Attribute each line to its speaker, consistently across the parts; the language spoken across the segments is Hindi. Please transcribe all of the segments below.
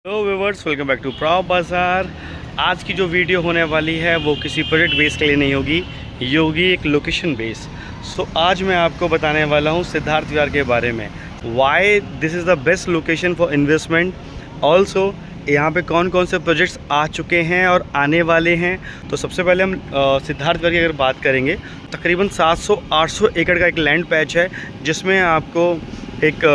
Speaker 1: Hello viewers, welcome back to Prop Bazaar. आज की जो वीडियो होने वाली है वो किसी प्रोजेक्ट बेस के लिए नहीं होगी, ये होगी एक लोकेशन बेस। सो आज मैं आपको बताने वाला हूँ सिद्धार्थ विहार के बारे में, why this is the best location for investment. Also यहाँ पे कौन कौन से प्रोजेक्ट्स आ चुके हैं और आने वाले हैं। तो सबसे पहले हम सिद्धार्थ विहार की अगर बात करेंगे, तकरीबन 700-800 एकड़ का एक लैंड पैच है जिसमें आपको एक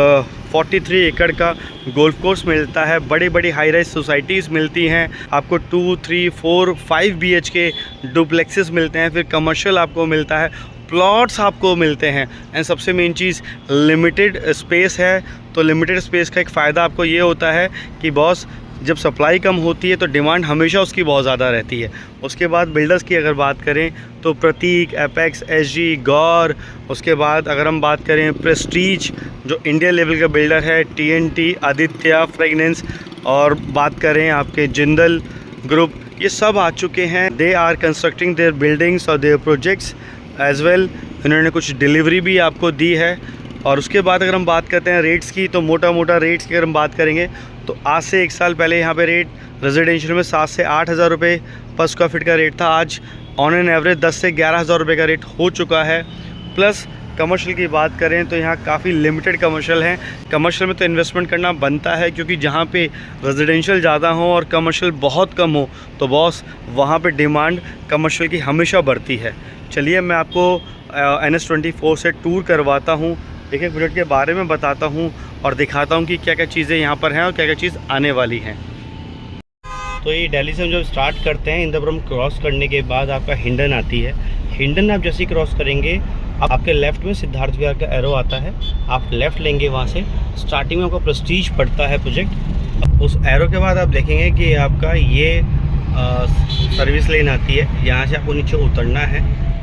Speaker 1: 43 एकड़ का गोल्फ कोर्स मिलता है। बड़ी बड़ी हाई राइज सोसाइटीज़ मिलती हैं आपको, 2, 3, 4, 5 BHK डुप्लेक्सेस मिलते हैं, फिर कमर्शियल आपको मिलता है, प्लॉट्स आपको मिलते हैं। एंड सबसे मेन चीज़ लिमिटेड स्पेस है। तो लिमिटेड स्पेस का एक फ़ायदा आपको ये होता है कि बॉस जब सप्लाई कम होती है तो डिमांड हमेशा उसकी बहुत ज़्यादा रहती है। उसके बाद बिल्डर्स की अगर बात करें तो प्रतीक, एपेक्स, SG, गौर। उसके बाद अगर हम बात करें प्रेस्टीज जो इंडिया लेवल का बिल्डर है, TNT, आदित्य, फ्रेगनेंस, और बात करें आपके जिंदल ग्रुप, ये सब आ चुके हैं। They are constructing their buildings और देयर प्रोजेक्ट्स एज वेल। इन्होंने कुछ डिलीवरी भी आपको दी है। और उसके बाद अगर हम बात करते हैं रेट्स की, तो मोटा रेट्स की अगर हम बात करेंगे तो आज से 1 साल पहले यहाँ पे रेट रेजिडेंशियल में 7 से 8 हज़ार रुपये पर स्क्वायर फीट का रेट था। आज ऑन एन एवरेज 10 से 11 हज़ार रुपये का रेट हो चुका है। प्लस कमर्शियल की बात करें तो यहाँ काफ़ी लिमिटेड कमर्शियल हैं। कमर्शियल में तो इन्वेस्टमेंट करना बनता है, क्योंकि जहाँ पे रेजिडेंशियल ज़्यादा हो और कमर्शियल बहुत कम हो तो बॉस वहाँ पे डिमांड कमर्शियल की हमेशा बढ़ती है। चलिए मैं आपको NS24 से टूर करवाता हूँ, एक प्रोजेक्ट के बारे में बताता हूँ और दिखाता हूँ कि क्या क्या चीज़ें यहाँ पर हैं और क्या क्या चीज़ आने वाली हैं। तो ये दिल्ली से हम जब स्टार्ट करते हैं, इंद्रपुरम क्रॉस करने के बाद आपका हिंडन आती है। हिंडन आप जैसे ही क्रॉस करेंगे आपके लेफ़्ट में सिद्धार्थ विहार का एरो आता है, आप लेफ़्ट लेंगे। वहाँ से स्टार्टिंग में आपका प्रेस्टीज पड़ता है प्रोजेक्ट। उस एरो के बाद आप देखेंगे कि आपका ये सर्विस लेन आती है, यहाँ से आपको नीचे उतरना है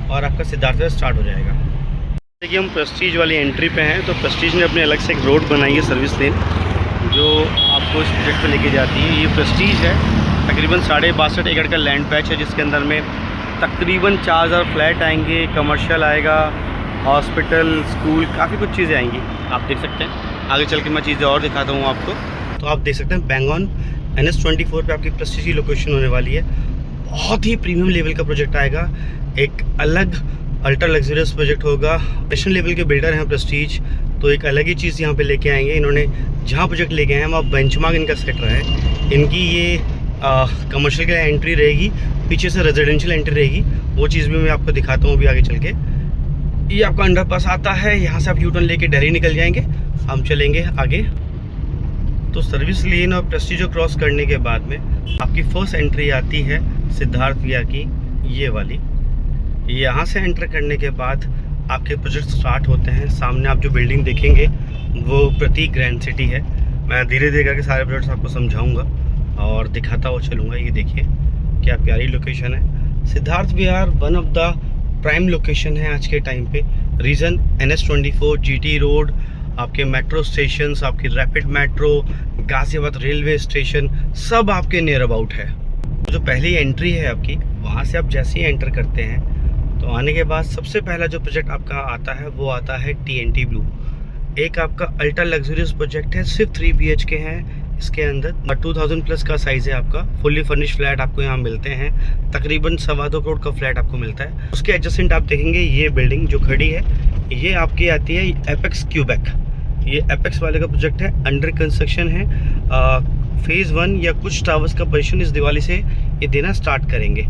Speaker 1: और आपका सिद्धार्थ विहार स्टार्ट हो जाएगा। देखिए हम प्रेस्टीज वाली एंट्री पे हैं, तो प्रेस्टीज ने अपने अलग से एक रोड बनाई है, सर्विस लेन, जो आपको इस प्रोजेक्ट पे लेके जाती है। ये प्रेस्टीज है, तकरीबन 62.5 एकड़ का लैंड पैच है, जिसके अंदर में तकरीबन 4000 फ्लैट आएंगे, कमर्शियल आएगा, हॉस्पिटल, स्कूल, काफ़ी कुछ चीज़ें आएंगी। आप देख सकते हैं, आगे चल के मैं चीज़ें और दिखाता हूँ आपको। तो आप देख सकते हैं बैंगॉन NS24 पे आपकी प्रेस्टीज की लोकेशन होने वाली है। बहुत ही प्रीमियम लेवल का प्रोजेक्ट आएगा, एक अलग अल्ट्रा लग्जरियस प्रोजेक्ट होगा। नेशनल लेवल के बिल्डर हैं प्रेस्टीज, तो एक अलग ही चीज़ यहाँ पे लेके आएंगे। इन्होंने जहाँ प्रोजेक्ट लेके आए हैं वहाँ बेंचमार्क इनका सेट रहा है। इनकी ये कमर्शियल के लिए एंट्री रहेगी, पीछे से रेजिडेंशियल एंट्री रहेगी, वो चीज़ भी मैं आपको दिखाता हूँ अभी आगे चल के। ये आपका अंडरपास आता है, यहाँ से आप यूटर्न लेके दिल्ली निकल जाएंगे, हम चलेंगे आगे। तो सर्विस लेन और प्रेस्टीज क्रॉस करने के बाद में आपकी फर्स्ट एंट्री आती है सिद्धार्थ विहार की, ये वाली। यहाँ से एंटर करने के बाद आपके प्रोजेक्ट स्टार्ट होते हैं। सामने आप जो बिल्डिंग देखेंगे वो प्रतीक ग्रैंड सिटी है। मैं धीरे धीरे करके सारे प्रोजेक्ट्स आपको समझाऊंगा और दिखाता हुआ चलूँगा। ये देखिए क्या प्यारी लोकेशन है। Siddharth Vihar one of the prime location है आज के टाइम पे। रीज़न NS24, GT रोड, आपके मेट्रो स्टेशन, आपकी rapid metro, Ghaziabad railway station, सब आपके नियर अबाउट है। जो पहली एंट्री है आपकी, वहाँ से आप जैसे ही एंटर करते हैं तो आने के बाद सबसे पहला जो प्रोजेक्ट आपका आता है वो आता है TNT ब्लू। एक आपका अल्ट्रा लग्जरियस प्रोजेक्ट है, सिर्फ 3 BHK है इसके अंदर, 2000 प्लस का साइज़ है आपका। फुल्ली फर्निश्ड फ्लैट आपको यहाँ मिलते हैं, तकरीबन 2.25 करोड़ का फ्लैट आपको मिलता है। उसके एडजेसेंट आप देखेंगे ये बिल्डिंग जो खड़ी है, ये आपकी आती है एपेक्स क्यूबेक। ये एपेक्स वाले का प्रोजेक्ट है, अंडर कंस्ट्रक्शन है। फेज़ 1 या कुछ टावर्स का पोजीशन इस दिवाली से ये देना स्टार्ट करेंगे।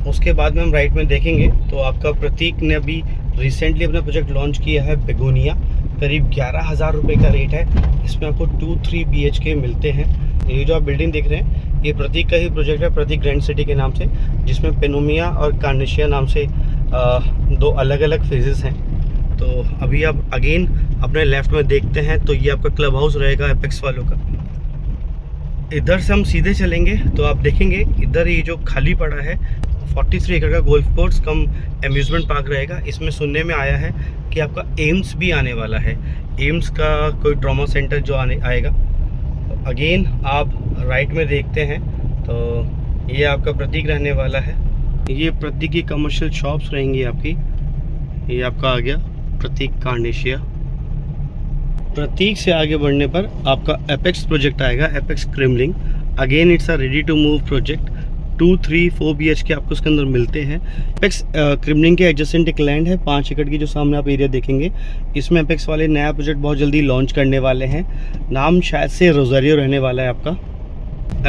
Speaker 1: उसके बाद में हम राइट में देखेंगे तो आपका प्रतीक ने अभी रिसेंटली अपना प्रोजेक्ट लॉन्च किया है, बेगोनिया। करीब 11,000 रुपये का रेट है। इसमें आपको 2-3 BHK मिलते हैं। ये जो आप बिल्डिंग देख रहे हैं ये प्रतीक का ही प्रोजेक्ट है, प्रतीक ग्रैंड सिटी के नाम से, जिसमें पेनोमिया और कार्निशिया नाम से 2 अलग अलग फेजेस हैं। तो अभी आप अगेन अपने लेफ्ट में देखते हैं तो ये आपका क्लब हाउस रहेगा एपेक्स वालों का। इधर से हम सीधे चलेंगे तो आप देखेंगे इधर ये जो खाली पड़ा है 43 एकड़ का गोल्फ कोर्स कम एम्यूजमेंट पार्क रहेगा। इसमें सुनने में आया है कि आपका एम्स भी आने वाला है, एम्स का कोई ट्रॉमा सेंटर जो आएगा। तो अगेन आप राइट में देखते हैं तो ये आपका प्रतीक रहने वाला है। ये प्रतीक की कमर्शियल शॉप्स रहेंगी आपकी। ये आपका आ गया प्रतीक कार्निशिया। प्रतीक से आगे बढ़ने पर आपका एपेक्स प्रोजेक्ट आएगा, एपेक्स क्रिमलिंग। Again it's a ready to move project. 2, 3, 4 BHK आपको उसके अंदर मिलते हैं। एपेक्स क्रिमलिंग के एडजेसेंट एक लैंड है 5 एकड़ की, जो सामने आप एरिया देखेंगे। इसमें एपेक्स वाले नया प्रोजेक्ट बहुत जल्दी लॉन्च करने वाले हैं। नाम शायद से रोजारियो रहने वाला है आपका।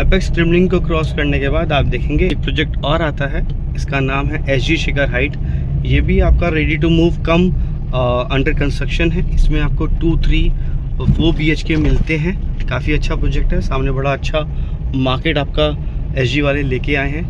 Speaker 1: एपेक्स क्रिमलिंग को क्रॉस करने के बाद आप देखेंगे एक प्रोजेक्ट और आता है, इसका नाम है SG शिखर हाइट। ये भी आपका ready to move cum under construction है। इसमें आपको 2, 3 और 4 BHK मिलते हैं। काफ़ी अच्छा प्रोजेक्ट है। सामने बड़ा अच्छा मार्केट आपका SG वाले लेके आए हैं।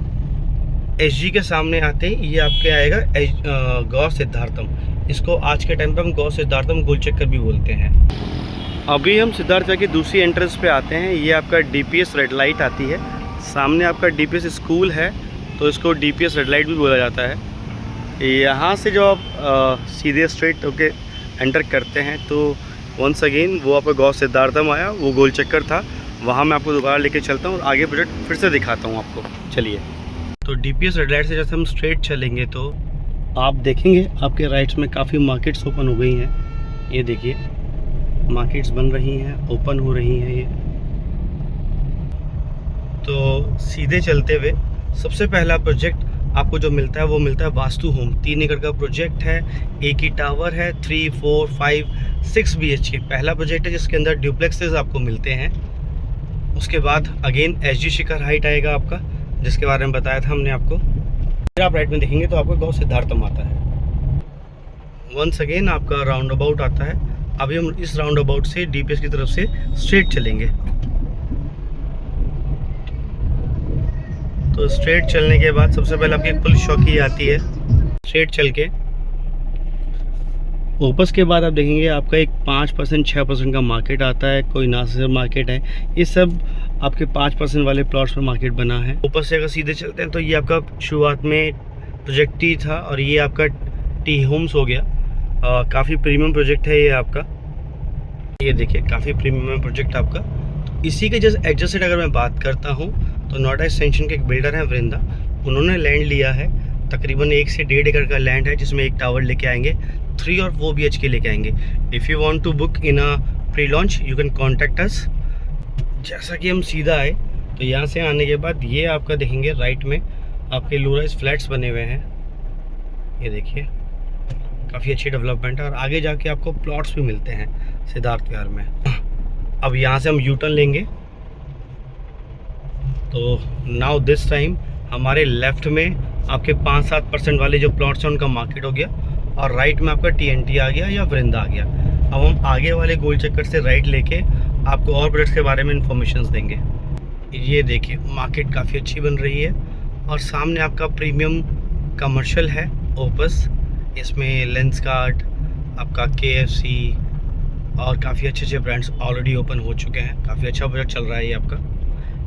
Speaker 1: SG के सामने आते ही ये आपके आएगा गौ सिद्धार्थम। इसको आज के टाइम पे हम गौ सिद्धार्थम गोलचक्कर भी बोलते हैं। अभी हम सिद्धार्थ की दूसरी एंट्रेंस पे आते हैं। ये आपका DPS रेड लाइट आती है। सामने आपका DPS स्कूल है, तो इसको DPS रेड लाइट भी बोला जाता है। यहाँ से जो आप सीधे स्ट्रेट होके एंटर करते हैं तो वंस अगेन वो आपका गौ सिद्धार्थम आया, वो गोल चक्कर था। वहाँ मैं आपको दोबारा लेके चलता हूँ और आगे प्रोजेक्ट फिर से दिखाता हूँ आपको। चलिए, तो DPS रेड लाइट से जैसे हम स्ट्रेट चलेंगे तो आप देखेंगे आपके राइट्स में काफ़ी मार्केट्स ओपन हो गई हैं। ये देखिए मार्केट्स बन रही हैं, ओपन हो रही हैं ये। तो सीधे चलते हुए सबसे पहला प्रोजेक्ट आपको जो मिलता है वो मिलता है वास्तु होम। 3 एकड़ का प्रोजेक्ट है, एक ही टावर है। 3, 4, 5, 6 BHK पहला प्रोजेक्ट है, जिसके अंदर ड्यूप्लेक्सेस आपको मिलते हैं। उसके बाद अगेन SG शिखर हाइट आएगा आपका, जिसके बारे में बताया था हमने आपको। फिर आप राइट में देखेंगे तो आपका गौ सिद्धार्थम आता है। वंस अगेन आपका राउंड अबाउट आता है। अभी हम इस राउंड अबाउट से DPS की तरफ से स्ट्रेट चलेंगे। तो स्ट्रेट चलने के बाद सबसे पहले आपकी पुल चौकी आती है। स्ट्रेट चल के वापस के बाद आप देखेंगे आपका एक 5%, 6% का मार्केट आता है। कोई नासिर मार्केट है। ये सब आपके 5% वाले प्लॉट्स पर मार्केट बना है। ऊपर से अगर सीधे चलते हैं तो ये आपका शुरुआत में प्रोजेक्ट ही था और ये आपका टी होम्स हो गया। काफ़ी प्रीमियम प्रोजेक्ट है ये आपका। ये देखिए काफ़ी प्रीमियम प्रोजेक्ट आपका। इसी के जैसे एडजेसेंट अगर मैं बात करता हूँ तो नोएडा एक्सटेंशन के एक बिल्डर हैं वृंदा, उन्होंने लैंड लिया है। तकरीबन 1 से 1.5 एकड़ का लैंड है, जिसमें एक टावर लेके आएंगे, 3 और 4 BHK लेके आएंगे। If you want to book in a pre launch you can contact us. जैसा कि हम सीधा आए तो यहाँ से आने के बाद ये आपका देखेंगे राइट में आपके लो राइज फ्लैट्स बने हुए हैं। ये देखिए काफ़ी अच्छी डेवलपमेंट है और आगे जाके आपको प्लॉट्स भी मिलते हैं सिद्धार्थ विहार में। अब यहाँ से हम यू टर्न लेंगे तो नाउ दिस टाइम हमारे लेफ़्ट में आपके 5-7% वाले जो प्लॉट्स हैं उनका मार्केट हो गया और राइट में आपका TNT आ गया या वृंदा आ गया। अब हम आगे वाले गोल चक्कर से राइट लेके आपको और प्रोजेक्ट्स के बारे में इंफॉर्मेशन देंगे। ये देखिए मार्केट काफ़ी अच्छी बन रही है और सामने आपका प्रीमियम कमर्शियल है ओपस। इसमें लेंसकार्ट, आपका KFC और काफ़ी अच्छे ब्रांड्स ऑलरेडी ओपन हो चुके हैं। काफ़ी अच्छा प्रोजेक्ट चल रहा है ये आपका।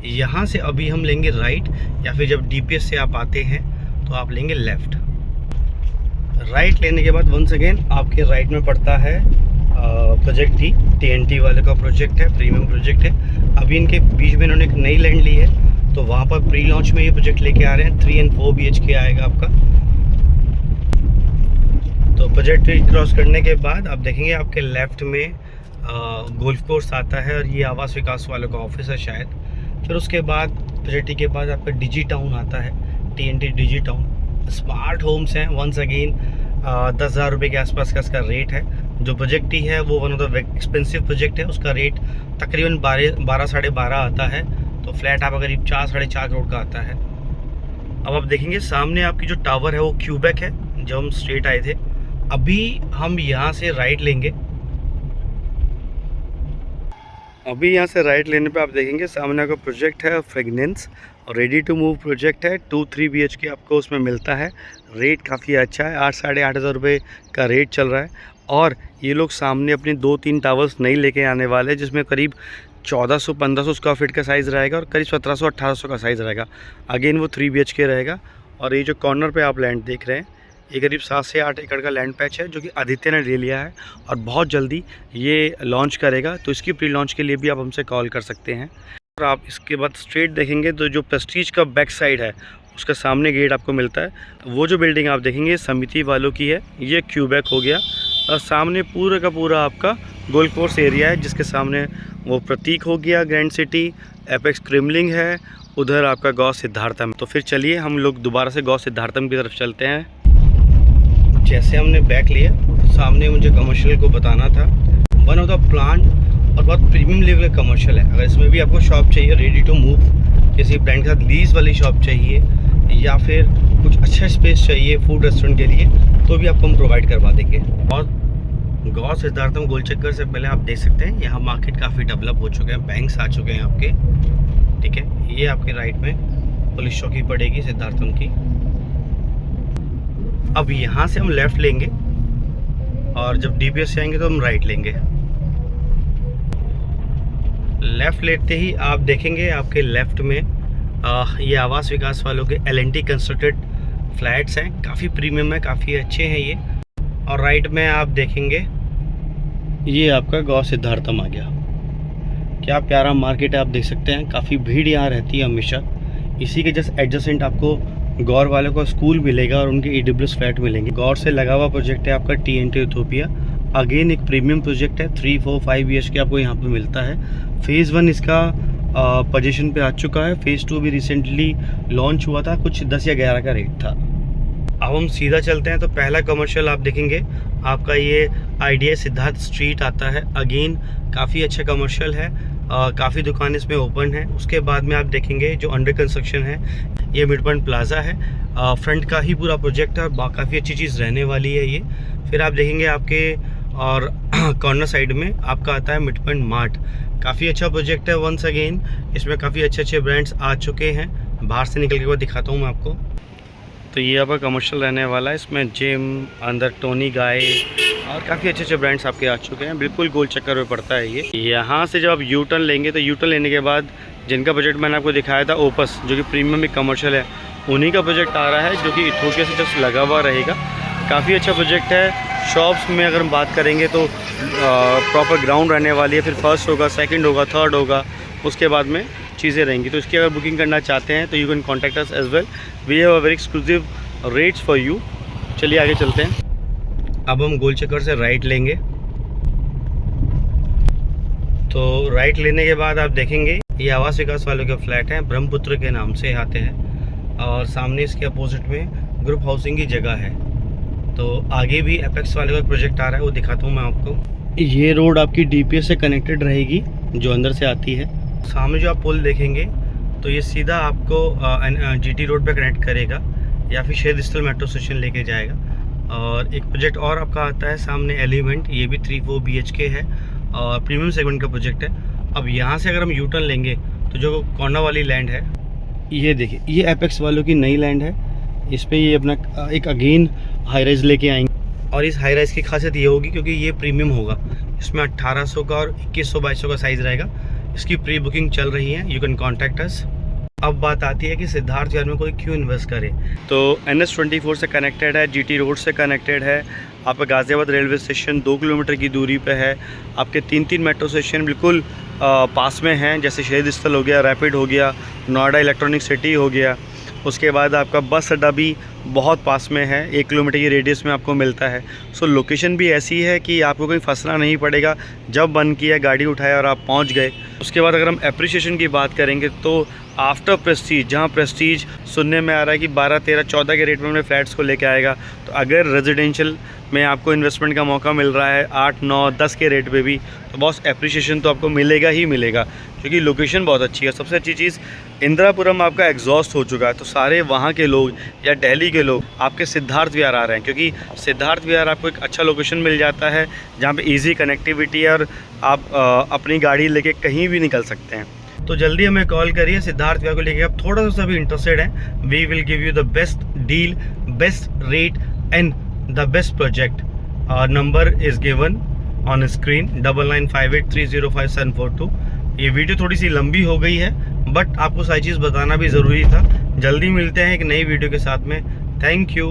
Speaker 1: यहाँ से अभी हम लेंगे राइट, या फिर जब DPS से आप आते हैं तो आप लेंगे लेफ़्ट। राइट लेने के बाद वंस अगेन आपके राइट में पड़ता है प्रोजेक्ट ही TNT वाले का प्रोजेक्ट है, प्रीमियम प्रोजेक्ट है। अभी इनके बीच में इन्होंने एक नई लैंड ली है, तो वहाँ पर प्री लॉन्च में ये प्रोजेक्ट लेके आ रहे हैं। 3 और 4 BHK आएगा आपका। तो प्रोजेक्ट क्रॉस करने के बाद आप देखेंगे आपके लेफ़्ट में गोल्फ कोर्स आता है और ये आवास विकास वालों का ऑफिस है शायद। फिर उसके बाद प्रोजेक्ट के बाद आपका डिजी टाउन आता है, TNT डिजी टाउन। स्मार्ट होम्स हैं। वंस अगेन 10,000 रुपये के आसपास का इसका रेट है। जो प्रोजेक्ट ही है वो one of the expensive project है। उसका रेट तकरीबन 12 साढ़े 12 आता है। तो फ्लैट आपका करीब 4 साढ़े 4 करोड़ का आता है। अब आप देखेंगे सामने आपकी जो टावर है वो क्यूबेक है, जब हम स्ट्रेट आए थे। अभी हम यहाँ से राइट लेंगे। अभी यहाँ से राइट लेने पे आप देखेंगे सामने आपका प्रोजेक्ट है फ्रेगनेंस और रेडी टू मूव प्रोजेक्ट है। 2-3 BHK आपको उसमें मिलता है। रेट काफ़ी अच्छा है, 8 साढ़े 8 हज़ार रुपये का रेट चल रहा है। और ये लोग सामने अपने 2-3 टावर्स नहीं लेके आने वाले, जिसमें करीब 1400-1500 स्क्वायर फीट का साइज़ रहेगा और करीब 1700-1800 का साइज़ रहेगा। अगेन वो 3 BHK रहेगा। और ये जो कॉर्नर पे आप लैंड देख रहे हैं ये करीब 7 से 8 एकड़ का लैंड पैच है, जो कि आदित्य ने ले लिया है और बहुत जल्दी ये लॉन्च करेगा। तो इसकी प्री लॉन्च के लिए भी आप हमसे कॉल कर सकते हैं। और आप इसके बाद स्ट्रेट देखेंगे तो जो प्रेस्टीज का बैक साइड है उसका सामने गेट आपको मिलता है। वो जो बिल्डिंग आप देखेंगे समिति वालों की है। ये क्यूबेक हो गया और सामने पूरा का पूरा आपका गोल्फ कोर्स एरिया है, जिसके सामने वो प्रतीक हो गया, ग्रैंड सिटी, एपेक्स क्रिमलिंग है, उधर आपका गौ सिद्धार्थम। तो फिर चलिए हम लोग दोबारा से गौ सिद्धार्थम की तरफ चलते हैं। जैसे हमने बैक लिया, सामने मुझे कमर्शियल को बताना था, वन ऑफ द प्लांट और बहुत प्रीमियम लेवल का कमर्शियल है। अगर इसमें भी आपको शॉप चाहिए रेडी टू मूव, किसी ब्रांड के साथ लीज वाली शॉप चाहिए या फिर कुछ अच्छा स्पेस चाहिए फूड रेस्टोरेंट के लिए, तो भी आपको हम प्रोवाइड करवा देंगे। और गौ सिद्धार्थम गोल चक्कर से पहले आप देख सकते हैं यहाँ मार्केट काफ़ी डेवलप हो चुके हैं, बैंक्स आ चुके हैं आपके, ठीक है। ये आपके राइट में पुलिस चौकी पड़ेगी सिद्धार्थम की। अब यहाँ से हम लेफ़्ट लेंगे और जब डीपीएस से आएंगे तो हम राइट लेंगे। लेफ़्ट लेते ही आप देखेंगे आपके लेफ़्ट में ये आवास विकास वालों के LNT कंस्ट्रक्टेड फ्लैट्स हैं, काफ़ी प्रीमियम है, काफ़ी अच्छे हैं ये। और राइट में आप देखेंगे ये आपका गौ सिद्धार्थम आ गया। क्या प्यारा मार्केट है, आप देख सकते हैं, काफ़ी भीड़ यहाँ रहती है हमेशा। इसी के जस्ट एडजेसेंट आपको गौर वालों का स्कूल मिलेगा और उनके EWS फ्लैट मिलेंगे। गौर से लगा हुआ प्रोजेक्ट है आपका TNT यूथोपिया, अगेन एक प्रीमियम प्रोजेक्ट है, 3, 4, 5 ईयर्स के आपको यहाँ पे मिलता है। फेज़ 1 इसका पोजीशन पे आ चुका है, फेज़ 2 भी रिसेंटली लॉन्च हुआ था, कुछ 10 या 11 का रेट था। अब हम सीधा चलते हैं तो पहला कमर्शियल आप देखेंगे आपका ये आइडिया सिद्धार्थ स्ट्रीट आता है। अगेन काफ़ी अच्छा कमर्शियल है, काफ़ी दुकान इसमें ओपन है। उसके बाद में आप देखेंगे जो अंडर कंस्ट्रक्शन है ये मिड पॉइंट प्लाजा है, फ्रंट का ही पूरा प्रोजेक्ट है और काफ़ी अच्छी चीज़ रहने वाली है ये। फिर आप देखेंगे आपके और कॉर्नर साइड में आपका आता है मिड पॉइंट मार्ट, काफ़ी अच्छा प्रोजेक्ट है। वंस अगेन इसमें काफ़ी अच्छे ब्रांड्स आ चुके हैं, बाहर से निकल के बाद दिखाता हूँ मैं आपको। तो ये आपका कमर्शियल रहने वाला है, इसमें जिम, अंदर टोनी गाय और काफ़ी अच्छे ब्रांड्स आपके आ चुके हैं। बिल्कुल गोल चक्कर में पड़ता है ये। यहाँ से जब आप यू टर्न लेंगे तो यू टर्न लेने के बाद जिनका प्रोजेक्ट मैंने आपको दिखाया था ओपस, जो कि प्रीमियम एक कमर्शियल है, उन्हीं का प्रोजेक्ट आ रहा है, जो कि इथोपिया से जस्ट लगा हुआ रहेगा। काफ़ी अच्छा प्रोजेक्ट है। शॉप्स में अगर हम बात करेंगे तो प्रॉपर ग्राउंड रहने वाली है, फिर फर्स्ट होगा, सेकंड होगा, थर्ड होगा, उसके बाद में चीज़ें रहेंगी। तो इसकी अगर बुकिंग करना चाहते हैं तो you can contact us as well, we have a very exclusive rates for you. चलिए आगे चलते हैं। अब हम गोल चक्कर से राइट लेंगे, तो राइट लेने के बाद आप देखेंगे ये आवास विकास वालों के फ्लैट हैं, ब्रह्मपुत्र के नाम से आते हैं और सामने इसके अपोजिट में ग्रुप हाउसिंग की जगह है। तो आगे भी एपेक्स वाले का प्रोजेक्ट आ रहा है, वो दिखाता हूँ मैं आपको। ये रोड आपकी DPS से कनेक्टेड रहेगी जो अंदर से आती है। सामने जो आप पुल देखेंगे तो ये सीधा आपको GT रोड पे कनेक्ट करेगा या फिर शहीद स्थल मेट्रो स्टेशन लेके जाएगा। और एक प्रोजेक्ट और आपका आता है सामने एलिमेंट, ये भी 3-4 BHK है और प्रीमियम सेगमेंट का प्रोजेक्ट है। अब यहाँ से अगर हम यू टर्न लेंगे तो जो कॉर्नर वाली लैंड है, ये देखिए, ये एपेक्स वालों की नई लैंड है। इस पर ये अपना एक अगेन हाई राइज लेके आएंगे और इस हाई राइज की खासियत ये होगी क्योंकि ये प्रीमियम होगा, इसमें 1800 का और 2100-2200 का साइज़ रहेगा। इसकी प्री बुकिंग चल रही है, यू कैन कॉन्टैक्ट अस। अब बात आती है कि सिद्धार्थ विहार में कोई क्यों इन्वेस्ट करे, तो NS24 से कनेक्टेड है, GT रोड से कनेक्टेड है, आपका गाज़ियाबाद रेलवे स्टेशन 2 किलोमीटर की दूरी पे है, आपके 3 मेट्रो स्टेशन बिल्कुल पास में हैं, जैसे शहीद स्थल हो गया, रैपिड हो गया, नोएडा इलेक्ट्रॉनिक सिटी हो गया। उसके बाद आपका बस अड्डा भी बहुत पास में है, 1 किलोमीटर की रेडियस में आपको मिलता है। सो लोकेशन भी ऐसी है कि आपको कोई फंसना नहीं पड़ेगा, जब बंद किया गाड़ी उठाया और आप पहुंच गए। उसके बाद अगर हम एप्रिसिएशन की बात करेंगे तो आफ्टर प्रेस्टीज, जहां प्रेस्टीज सुनने में आ रहा है कि 12, 13, 14 के रेट में अपने फ्लैट्स को लेके आएगा, तो अगर रेजिडेंशियल में आपको इन्वेस्टमेंट का मौका मिल रहा है 8, 9, 10 के रेट पे भी, तो बॉस एप्रिसिएशन तो आपको मिलेगा ही मिलेगा, क्योंकि लोकेशन बहुत अच्छी है। सबसे अच्छी चीज़, इंदिरापुरम आपका एग्जॉस्ट हो चुका है, तो सारे वहाँ के लोग या दिल्ली के लोग आपके सिद्धार्थ विहार आ रहे हैं, क्योंकि सिद्धार्थ विहार आपको एक अच्छा लोकेशन मिल जाता है जहाँ पे इजी कनेक्टिविटी है और आप अपनी गाड़ी लेके कहीं भी निकल सकते हैं। तो जल्दी हमें कॉल करिए, सिद्धार्थ विहार को लेके आप थोड़ा सा भी इंटरेस्टेड हैं, we will give you the best deal, best rate and the best project. Number is given on screen 9958305742। ये वीडियो थोड़ी सी लंबी हो गई है, बट आपको सारी चीज़ बताना भी ज़रूरी था। जल्दी मिलते हैं एक नई वीडियो के साथ में। Thank you.